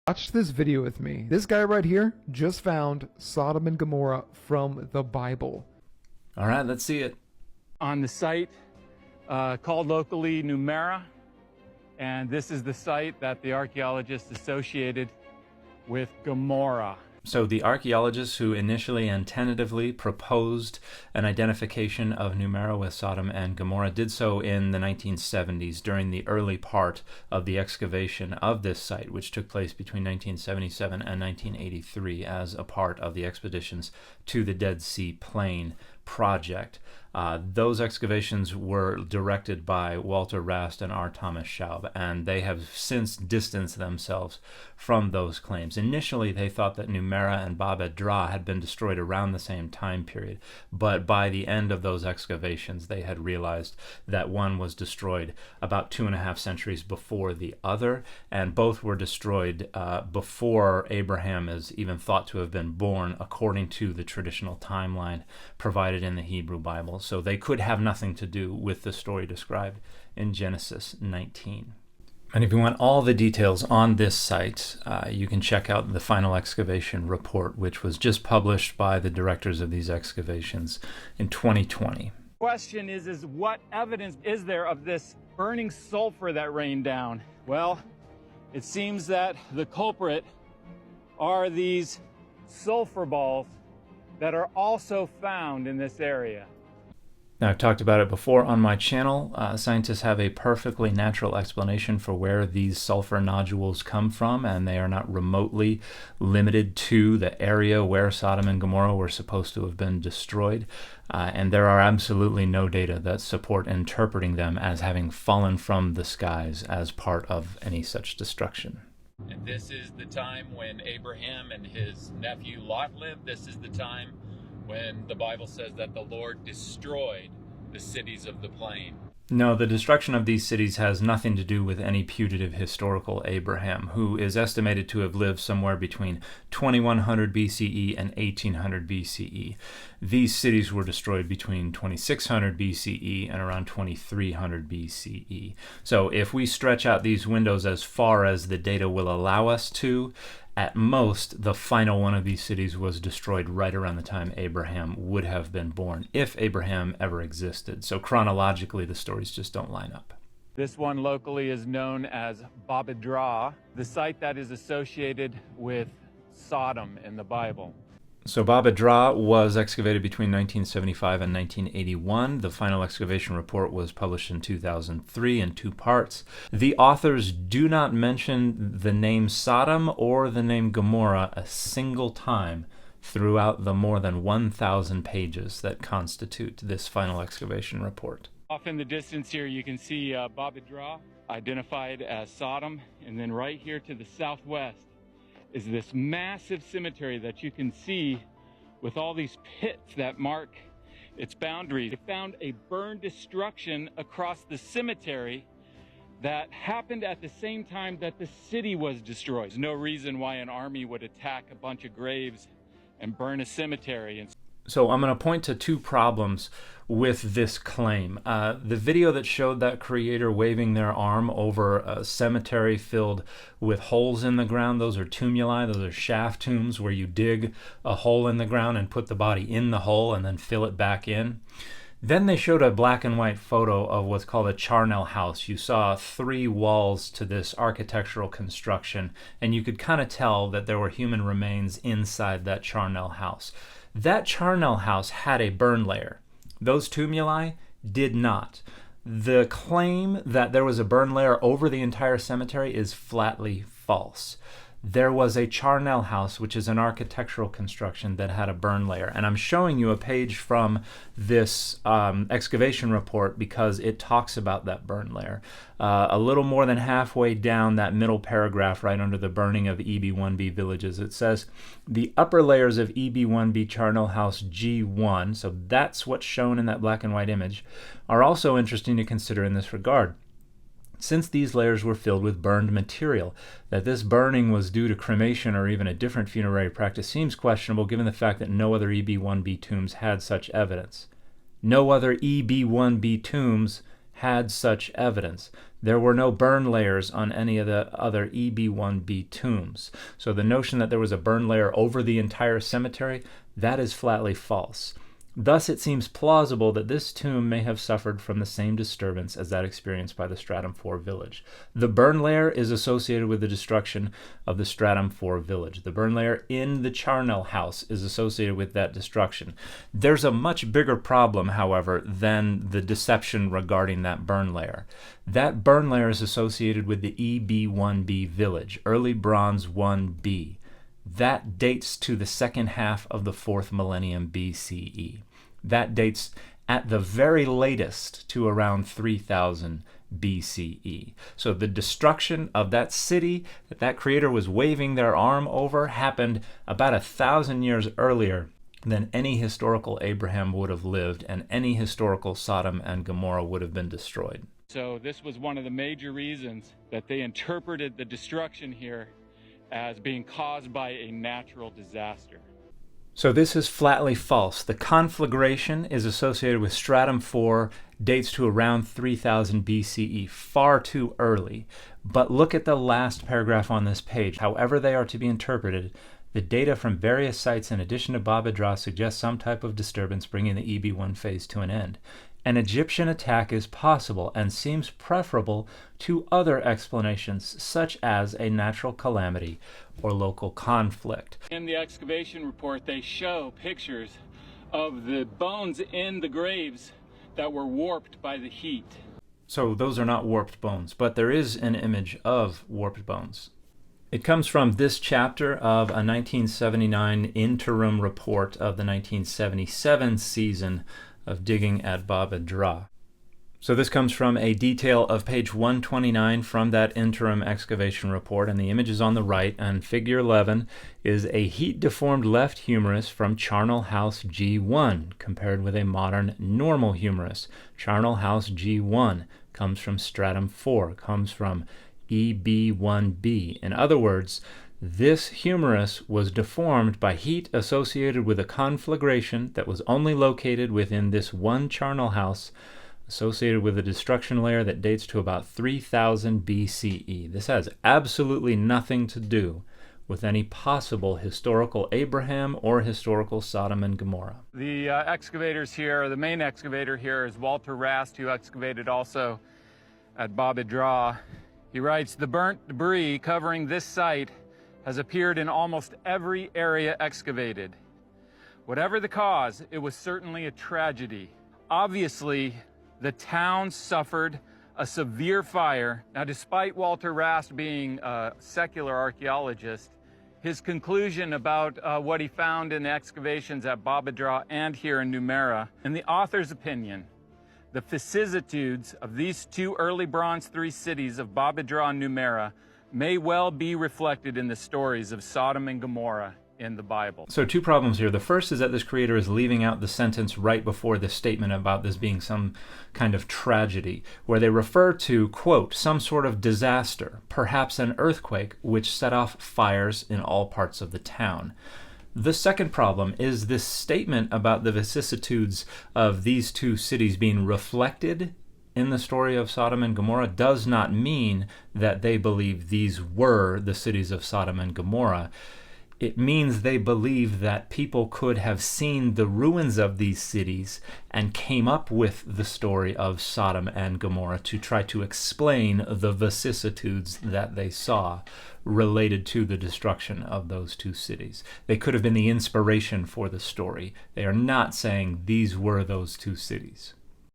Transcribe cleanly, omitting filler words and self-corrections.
Watch this video with me. This guy right here just found Sodom and Gomorrah from the Bible. All right, let's see it. On the site called locally Numera, and this is the site that the archaeologists associated with Gomorrah. So the archaeologists who initially and tentatively proposed an identification of Numera with Sodom and Gomorrah did so in the 1970s during the early part of the excavation of this site, which took place between 1977 and 1983 as a part of the expeditions to the Dead Sea Plain project. Those excavations were directed by Walter Rast and R. Thomas Schaub, and they have since distanced themselves from those claims. Initially, they thought that Numera and Bab Edra had been destroyed around the same time period, but by the end of those excavations, they had realized that one was destroyed about 2.5 centuries before the other, and both were destroyed before Abraham is even thought to have been born, according to the traditional timeline provided in the Hebrew Bible. So they could have nothing to do with the story described in Genesis 19. And if you want all the details on this site, you can check out the final excavation report, which was just published by the directors of these excavations in 2020. Question is what evidence is there of this burning sulfur that rained down? Well, it seems that the culprit are these sulfur balls that are also found in this area. Now, I've talked about it before on my channel. Scientists have a perfectly natural explanation for where these sulfur nodules come from, and they are not remotely limited to the area where Sodom and Gomorrah were supposed to have been destroyed. And there are absolutely no data that support interpreting them as having fallen from the skies as part of any such destruction. And this is the time when Abraham and his nephew Lot lived. This is the time when the Bible says that the Lord destroyed the cities of the plain. No, the destruction of these cities has nothing to do with any putative historical Abraham, who is estimated to have lived somewhere between 2100 BCE and 1800 BCE. These cities were destroyed between 2600 BCE and around 2300 BCE. So if we stretch out these windows as far as the data will allow us to, at most, the final one of these cities was destroyed right around the time Abraham would have been born, if Abraham ever existed. So chronologically, the stories just don't line up. This one locally is known as Bab Edra, the site that is associated with Sodom in the Bible. So Bab Edra was excavated between 1975 and 1981. The final excavation report was published in 2003 in 2 parts. The authors do not mention the name Sodom or the name Gomorrah a single time throughout the more than 1,000 pages that constitute this final excavation report. Off in the distance here, you can see Bab Edra identified as Sodom, and then right here to the southwest is this massive cemetery that you can see with all these pits that mark its boundaries. They found a burn destruction across the cemetery that happened at the same time that the city was destroyed. There's no reason why an army would attack a bunch of graves and burn a cemetery. So I'm going to point to 2 problems with this claim. The video that showed that creator waving their arm over a cemetery filled with holes in the ground, those are tumuli, those are shaft tombs where you dig a hole in the ground and put the body in the hole and then fill it back in. Then they showed a black and white photo of what's called a charnel house. You saw 3 walls to this architectural construction, and you could kind of tell that there were human remains inside that charnel house. That charnel house had a burn layer. Those tumuli did not. The claim that there was a burn layer over the entire cemetery is flatly false. There was a charnel house, which is an architectural construction that had a burn layer. And I'm showing you a page from this excavation report because it talks about that burn layer. A little more than halfway down that middle paragraph, right under the burning of EB1B villages, it says, the upper layers of EB1B charnel house G1, so that's what's shown in that black and white image, are also interesting to consider in this regard. Since these layers were filled with burned material, that this burning was due to cremation or even a different funerary practice seems questionable given the fact that no other EB1B tombs had such evidence. No other EB1B tombs had such evidence. There were no burn layers on any of the other EB1B tombs. So the notion that there was a burn layer over the entire cemetery, that is flatly false. Thus, it seems plausible that this tomb may have suffered from the same disturbance as that experienced by the Stratum 4 village. The burn layer is associated with the destruction of the Stratum 4 village. The burn layer in the charnel house is associated with that destruction. There's a much bigger problem, however, than the deception regarding that burn layer. That burn layer is associated with the EB1B village, early Bronze 1B. That dates to the second half of the 4th millennium BCE. That dates at the very latest to around 3000 BCE. So the destruction of that city that creator was waving their arm over happened about 1,000 years earlier than any historical Abraham would have lived, and any historical Sodom and Gomorrah would have been destroyed. So this was one of the major reasons that they interpreted the destruction here as being caused by a natural disaster. So this is flatly false. The conflagration is associated with Stratum 4, dates to around 3000 BCE, far too early. But look at the last paragraph on this page. However they are to be interpreted, the data from various sites in addition to Bab edh-Dhra suggest some type of disturbance bringing the EB1 phase to an end. An Egyptian attack is possible and seems preferable to other explanations, such as a natural calamity or local conflict. In the excavation report, they show pictures of the bones in the graves that were warped by the heat. So those are not warped bones, but there is an image of warped bones. It comes from this chapter of a 1979 interim report of the 1977 season of digging at Bab edh-Dhra. So this comes from a detail of page 129 from that interim excavation report, and the image is on the right, and figure 11 is a heat-deformed left humerus from charnel house G1 compared with a modern normal humerus. Charnel house G1 comes from stratum 4, comes from EB1B. In other words, this humerus was deformed by heat associated with a conflagration that was only located within this one charnel house, associated with a destruction layer that dates to about 3000 BCE. This has absolutely nothing to do with any possible historical Abraham or historical Sodom and Gomorrah. The excavators here, the main excavator here is Walter Rast, who excavated also at Bab edh-Dhra. He writes, "The burnt debris covering this site has appeared in almost every area excavated. Whatever the cause, it was certainly a tragedy. Obviously, the town suffered a severe fire." Now, despite Walter Rast being a secular archaeologist, his conclusion about what he found in the excavations at Bab edh-Dhra and here in Numeira, in the author's opinion, the vicissitudes of these two early Bronze III cities of Bab edh-Dhra and Numeira may well be reflected in the stories of Sodom and Gomorrah in the Bible. So two problems here. The first is that this creator is leaving out the sentence right before the statement about this being some kind of tragedy, where they refer to, quote, some sort of disaster, perhaps an earthquake, which set off fires in all parts of the town. The second problem is this statement about the vicissitudes of these two cities being reflected in the story of Sodom and Gomorrah does not mean that they believe these were the cities of Sodom and Gomorrah. It means they believe that people could have seen the ruins of these cities and came up with the story of Sodom and Gomorrah to try to explain the vicissitudes that they saw related to the destruction of those two cities. They could have been the inspiration for the story. They are not saying these were those two cities.